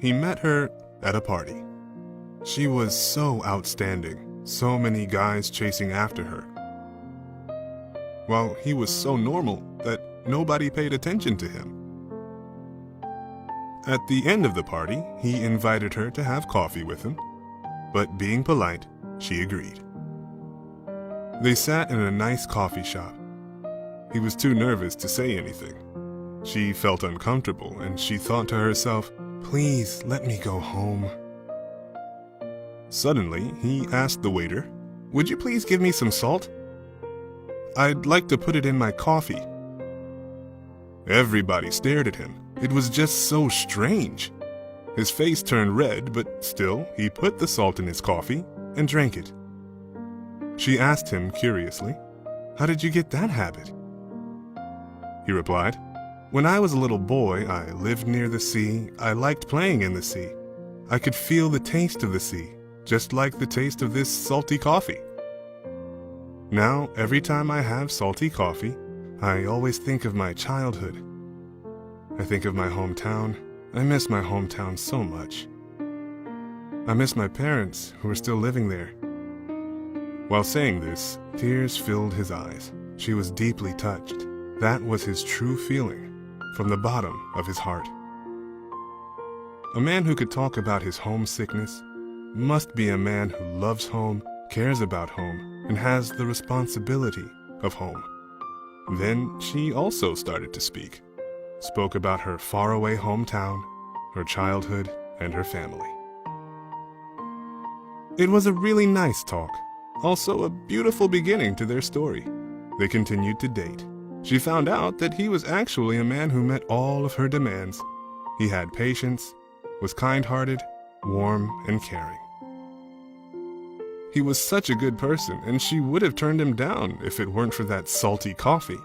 He met her at a party. She was so outstanding, so many guys chasing after her, while he was so normal that nobody paid attention to him. At the end of the party, he invited her to have coffee with him, but being polite, she agreed. They sat in a nice coffee shop. He was too nervous to say anything. She felt uncomfortable, and she thought to herself, "Please let me go home." Suddenly, he asked the waiter, "Would you please give me some salt? I'd like to put it in my coffee." Everybody stared at him. It was just so strange. His face turned red, but still, he put the salt in his coffee and drank it. She asked him curiously, "How did you get that habit?" He replied, "When I was a little boy, I lived near the sea. I liked playing in the sea. I could feel the taste of the sea, just like the taste of this salty coffee. Now, every time I have salty coffee, I always think of my childhood. I think of my hometown. I miss my hometown so much. I miss my parents who are still living there." While saying this, tears filled his eyes. She was deeply touched. That was his true feeling, from the bottom of his heart. A man who could talk about his homesickness must be a man who loves home, cares about home, and has the responsibility of home. Then she also started to speak. Spoke about her faraway hometown, her childhood, and her family. It was a really nice talk, also a beautiful beginning to their story. They continued to date. She found out that he was actually a man who met all of her demands. He had patience, was kind-hearted, warm, and caring. He was such a good person, and she would have turned him down if it weren't for that salty coffee.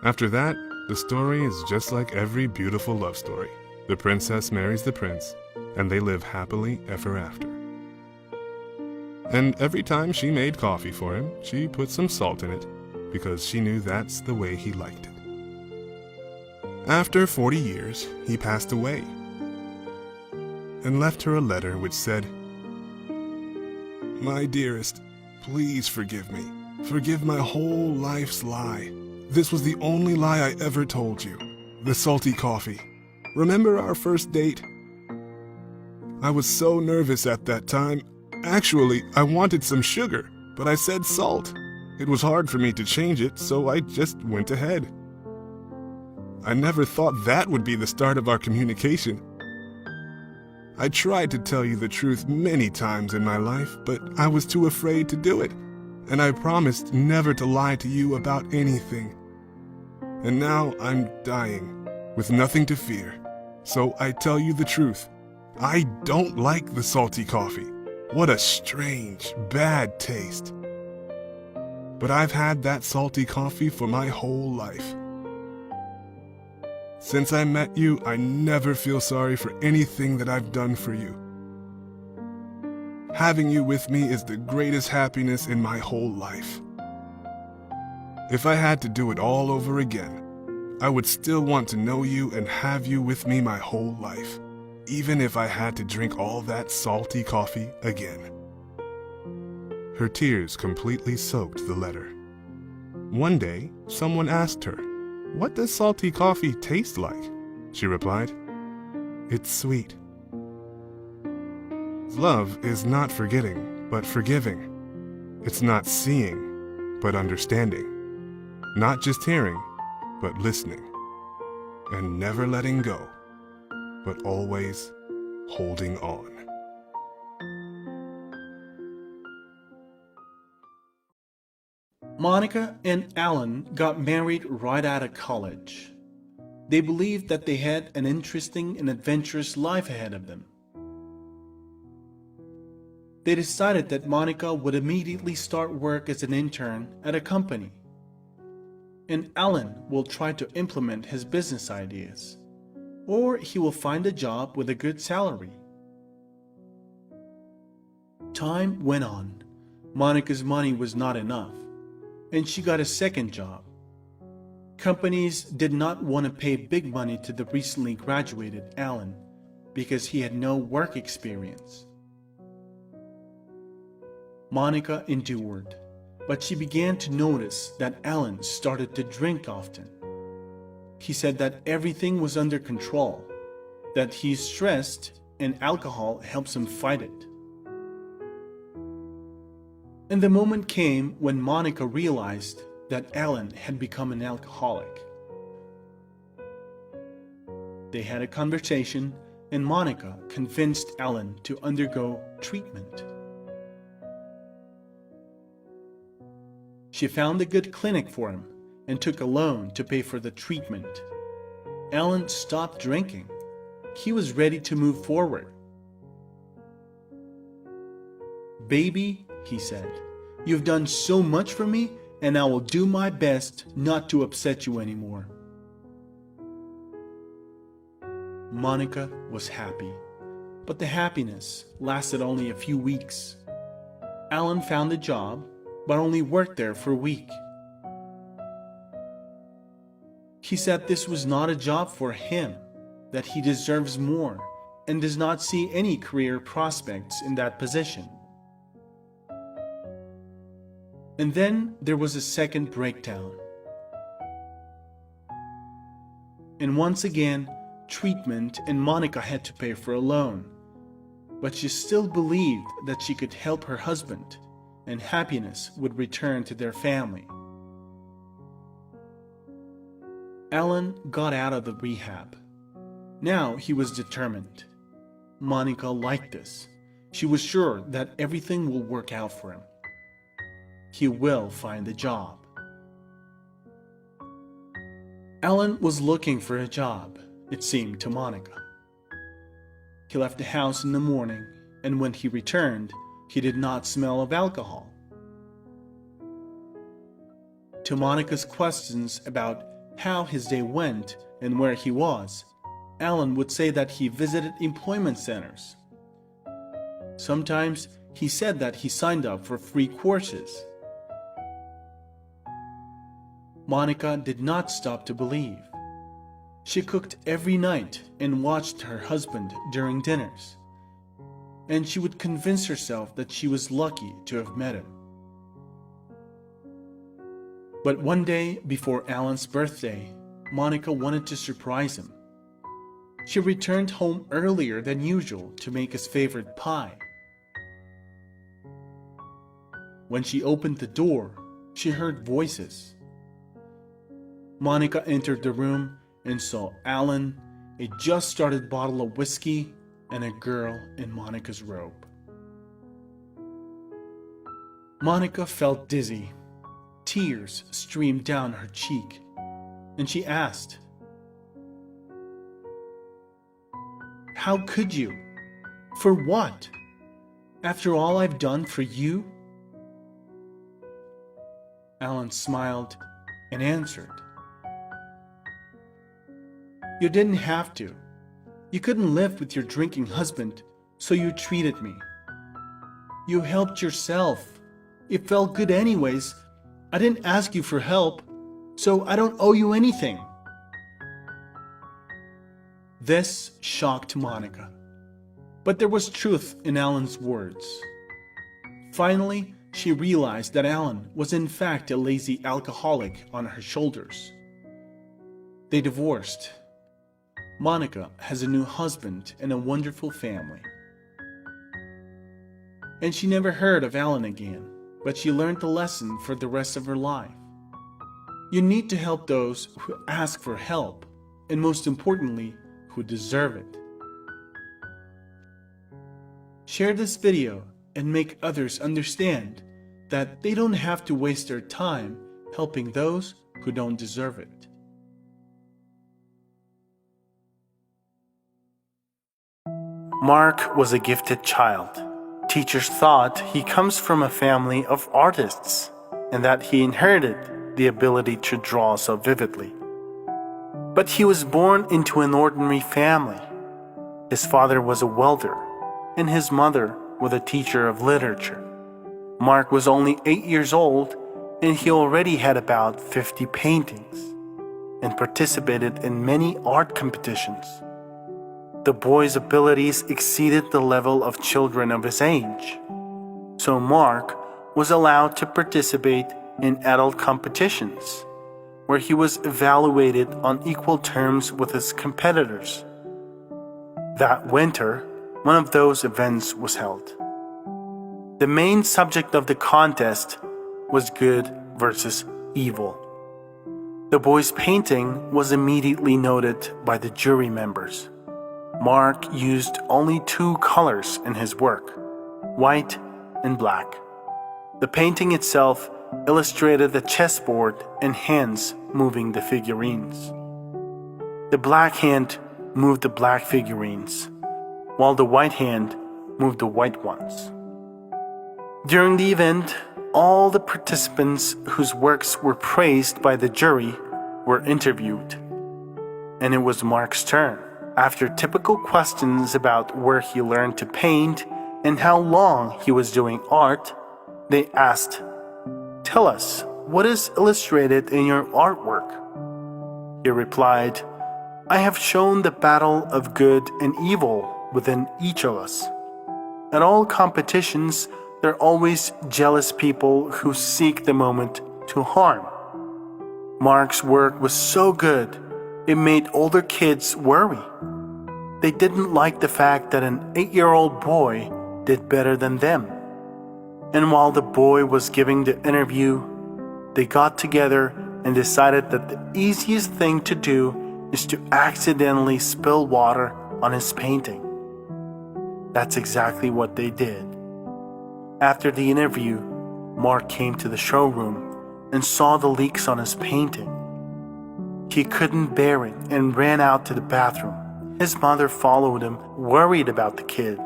After that, the story is just like every beautiful love story. The princess marries the prince, and they live happily ever after. And every time she made coffee for him, she put some salt in it, because she knew that's the way he liked it. After 40 years, he passed away, and left her a letter which said, "My dearest, please forgive me. Forgive my whole life's lie. This was the only lie I ever told you. The salty coffee. Remember our first date? I was so nervous at that time. Actually, I wanted some sugar, but I said salt. It was hard for me to change it, so I just went ahead. I never thought that would be the start of our communication. I tried to tell you the truth many times in my life, but I was too afraid to do it, and I promised never to lie to you about anything. And now I'm dying, with nothing to fear, so I tell you the truth. I don't like the salty coffee. What a strange, bad taste. But I've had that salty coffee for my whole life. Since I met you, I never feel sorry for anything that I've done for you. Having you with me is the greatest happiness in my whole life. If I had to do it all over again, I would still want to know you and have you with me my whole life, even if I had to drink all that salty coffee again." Her tears completely soaked the letter. One day, someone asked her, "What does salty coffee taste like?" She replied, "It's sweet." Love is not forgetting, but forgiving. It's not seeing, but understanding. Not just hearing, but listening. And never letting go, but always holding on. Monica and Alan got married right out of college. They believed that they had an interesting and adventurous life ahead of them. They decided that Monica would immediately start work as an intern at a company, and Alan will try to implement his business ideas, or he will find a job with a good salary. Time went on. Monica's money was not enough, and she got a second job. Companies did not want to pay big money to the recently graduated Alan because he had no work experience. Monica endured, but she began to notice that Alan started to drink often. He said that everything was under control, that he's stressed and alcohol helps him fight it. And the moment came when Monica realized that Alan had become an alcoholic. They had a conversation, and Monica convinced Alan to undergo treatment. She found a good clinic for him and took a loan to pay for the treatment. Alan stopped drinking. He was ready to move forward. "Baby," he said, "you've done so much for me, and I will do my best not to upset you anymore." Monica was happy, but the happiness lasted only a few weeks. Alan found a job, but only worked there for a week. He said this was not a job for him, that he deserves more, and does not see any career prospects in that position. And then there was a second breakdown. And once again, treatment, and Monica had to pay for a loan. But she still believed that she could help her husband, and happiness would return to their family. Alan got out of the rehab. Now he was determined. Monica liked this. She was sure that everything will work out for him. He will find a job. Alan was looking for a job, it seemed to Monica. He left the house in the morning, and when he returned, he did not smell of alcohol. To Monica's questions about how his day went and where he was, Alan would say that he visited employment centers. Sometimes he said that he signed up for free courses. Monica did not stop to believe. She cooked every night and watched her husband during dinners, and she would convince herself that she was lucky to have met him. But one day before Alan's birthday, Monica wanted to surprise him. She returned home earlier than usual to make his favorite pie. When she opened the door, she heard voices. Monica entered the room and saw Alan, a just started bottle of whiskey, and a girl in Monica's robe. Monica felt dizzy. Tears streamed down her cheek, and she asked, "How could you? For what? After all I've done for you?" Alan smiled and answered, "You didn't have to. You couldn't live with your drinking husband, so you treated me. You helped yourself. It felt good anyways. I didn't ask you for help, so I don't owe you anything." This shocked Monica, but there was truth in Alan's words. Finally, she realized that Alan was in fact a lazy alcoholic on her shoulders. They divorced. Monica has a new husband and a wonderful family. And she never heard of Alan again, but she learned the lesson for the rest of her life. You need to help those who ask for help, and most importantly, who deserve it. Share this video and make others understand that they don't have to waste their time helping those who don't deserve it. Mark was a gifted child. Teachers thought he comes from a family of artists and that he inherited the ability to draw so vividly. But he was born into an ordinary family. His father was a welder and his mother was a teacher of literature. Mark was only 8 years old and he already had about 50 paintings and participated in many art competitions. the boy's abilities exceeded the level of children of his age. So Mark was allowed to participate in adult competitions, where he was evaluated on equal terms with his competitors. That winter, one of those events was held. The main subject of the contest was good versus evil. The boy's painting was immediately noted by the jury members. Mark used only 2 colors in his work, white and black. The painting itself illustrated a chessboard and hands moving the figurines. The black hand moved the black figurines, while the white hand moved the white ones. During the event, all the participants whose works were praised by the jury were interviewed, and it was Mark's turn. After typical questions about where he learned to paint and how long he was doing art, they asked, "Tell us, what is illustrated in your artwork?" He replied, "I have shown the battle of good and evil within each of us. At all competitions, there are always jealous people who seek the moment to harm." Mark's work was so good, it made older kids worry. They didn't like the fact that an 8-year-old boy did better than them. And while the boy was giving the interview, they got together and decided that the easiest thing to do is to accidentally spill water on his painting. That's exactly what they did. After the interview, Mark came to the showroom and saw the leaks on his painting. He couldn't bear it and ran out to the bathroom. His mother followed him, worried about the kid.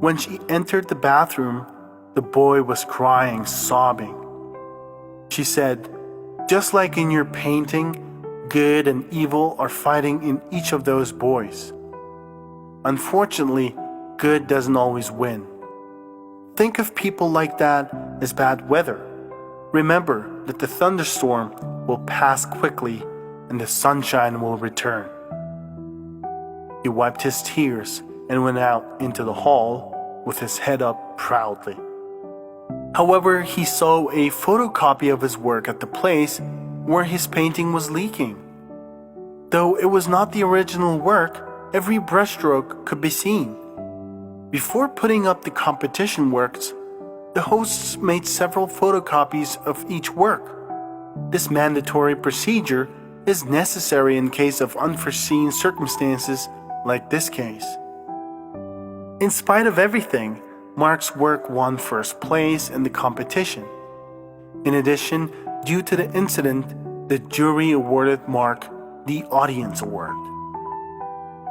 When she entered the bathroom, the boy was crying, sobbing. She said, "Just like in your painting, good and evil are fighting in each of those boys. Unfortunately, good doesn't always win. Think of people like that as bad weather. Remember that the thunderstorm will pass quickly and the sunshine will return." He wiped his tears and went out into the hall with his head up proudly. However, he saw a photocopy of his work at the place where his painting was leaking. Though it was not the original work, every brushstroke could be seen. Before putting up the competition works, the hosts made several photocopies of each work. This mandatory procedure is necessary in case of unforeseen circumstances like this case. In spite of everything, Mark's work won first place in the competition. In addition, due to the incident, the jury awarded Mark the Audience Award.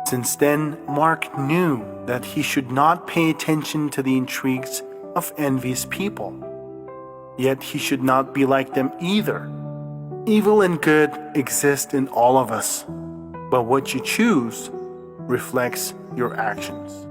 Since then, Mark knew that he should not pay attention to the intrigues of envious people. Yet he should not be like them either. Evil and good exist in all of us, but what you choose reflects your actions.